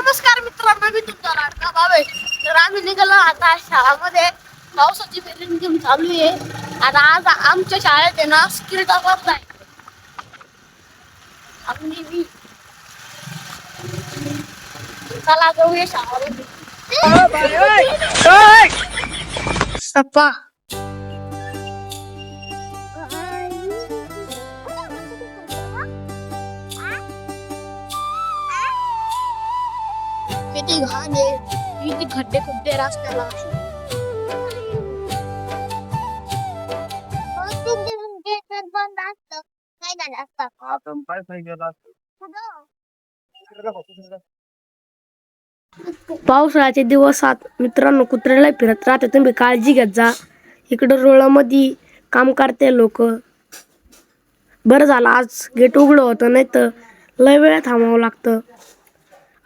नमस्कार मित्रांनो, मी तुमचा लाडका भाऊ आहे. तर आम्ही निघालो आता शाळामध्ये. पावसाची रिमझिम चालू आहे आणि आज आमच्या शाळेत आहे ना स्किल डेव्हलप आहे. आम्ही चला जाऊया शाळेमध्ये. सप्पा किती घाण आहे, किती खड्डे खुड्डे रस्त्याला. बंद असतं काय झालं असतं. पावसाळ्याचे दिवसात मित्रांनो कुत्र्याला फिरत राहते, तुम्ही काळजी घेत जा. इकडं रोळामध्ये काम करते लोक. बरं झालं आज गेट उघडं होतं, नाही तर लय वेळ थांबावं लागतं.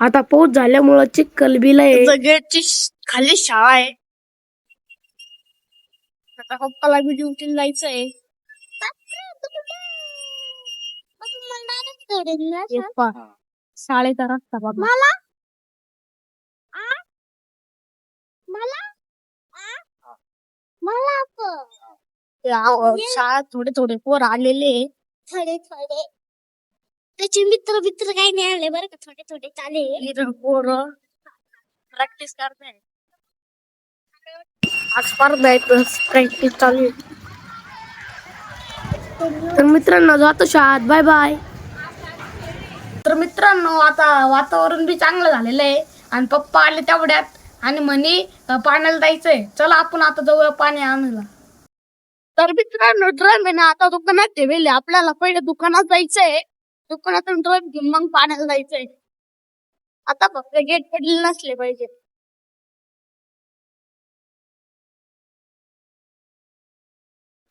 आता पाऊस झाल्यामुळं चिखल बिल आहे. गेटची खाली शाळा आहे. आता पप्पाला बी ड्युटीला जायचंय. शाळेचा रस्ता बाबा. शाळेत थोडे थोडे पोर आलेले, थोडे थोडे त्याचे मित्र मित्र काही नाही आले बरं का. थोडे थोडे चाले पोर प्रॅक्टिस करताय. आज स्पर्धा आहे, प्रॅक्टिस चालू आहे. तर मित्रांनो जातो शाळेत. Bye bye. तर मित्रांनो आता वातावरण बी चांगलं झालेलं आहे आणि पप्पा आले तेवढ्यात आणि म्हणे पाण्याला जायचंय. चला आपण आता जाऊया पाणी आणायला. तर मित्रांनो ड्रम आहे ना आता दुकानात ठेवले. आपल्याला पहिले दुकानात जायचंय. दुकानातून ड्रम घेऊन मग पाण्याला जायचंय. आता फक्त गेट पडले नसले पाहिजे.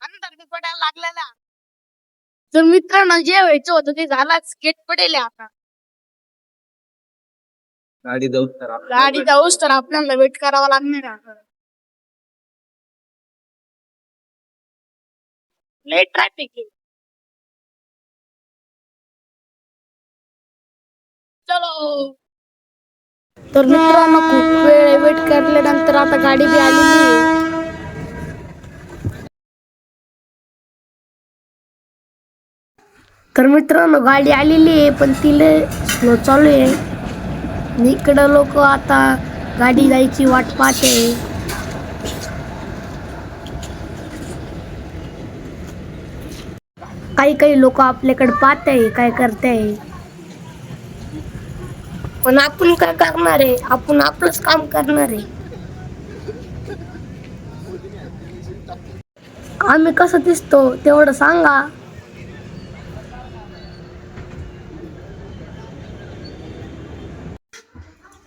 अंतर बी पडायला लागलेला. तर मित्रांनो जे व्हायचं होतं ते झालाच. गेट पडेल आता. गाडी जाऊस तर आपल्याला वेट करावा लागणार आहे. लेट ट्रॅफिक आहे. चलो. तर मित्रांनो खूप वेळ वेट केल्यानंतर आता गाडी बी आलेली आहे. तर मित्रांनो गाडी आलेली आहे पण तिला स्लो चालू आहे. इकडं लोक आता गाडी जायची वाट पाहते. काही काही लोक आपल्याकडे पाहते काय करते, पण आपण काय करणार आहे. आपण आपलंच काम करणार आहे. आम्ही कसं दिसतो तेवढं सांगा.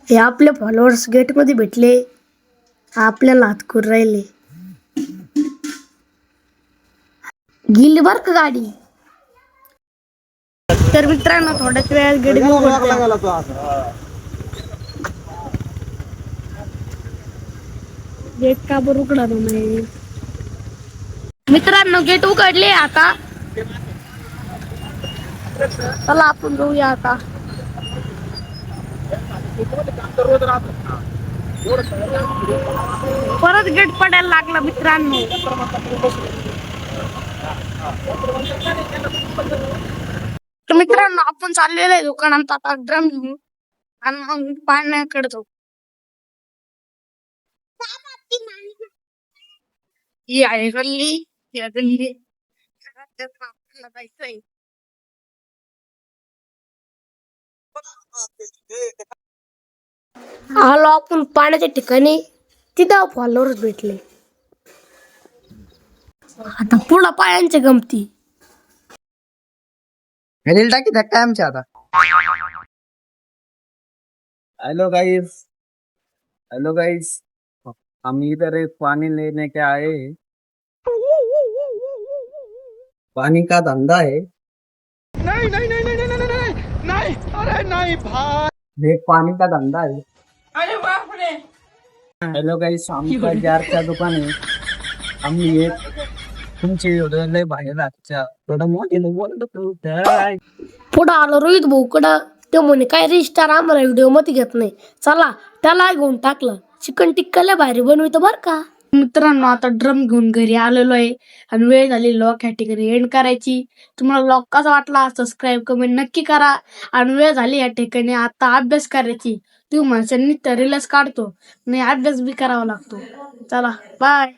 हे आपले फॉलोअर्स गेट मध्ये भेटले, आपल्याला हात करून राहिले. गेली बर का गाडी. तर मित्रांनो थोड्याच वेळात गेट गेट का बरं उघडा नाही. मित्रांनो गेट उघडले आता. चला आपण जाऊया आता. परत गेट पडायला लागला मित्रांनो. तर मित्रांनो आपण चाललेलो आहे दुकानात आता ड्रम घेऊन आणि मग पाण्याकडे जाऊ. ही आहे गल्ली. या गल्ली जायचंय. आलो आपण पाण्याच्या ठिकाणी. तिथं फॉलोअर्स भेटले. आता पुढं पायांच्या गमती. टाकी धक्का आमच्या आता. हेलो गाइस, हम इधर एक पानी लेने के आए हैं. पानी का धंधा है. नहीं नहीं नहीं नहीं नहीं नहीं नहीं, अरे नहीं भाई, एक पानी का धंधा है. अरे बाप रे. हेलो गाइस, आमचा जारचा दुकान आहे. आम्ही एक तुमची लय बाहेर रातच्या थोडं मोठे बोलतो. पुढं आलो रोहित भाऊकडं. तो म्हणे काय रिस्टार आम्हाला व्हिडिओ मध्ये घेत नाही, चला त्याला घेऊन टाकलं. चिकन टिक्का लय भारी बनवितो बर का. मित्रांनो आता ड्रम घेऊन घरी आलेलो आहे आणि वेळ झाली लॉक ह्या ठिकाणी एंड करायची. तुम्हाला लॉक कसा वाटला सबस्क्राईब कमेंट नक्की करा. आणि वेळ झाली या ठिकाणी आता अभ्यास करायची. तुम्ही माणसांनी तर रिलॅक्स काढतो नाही, अभ्यास बी करावा लागतो. चला बाय.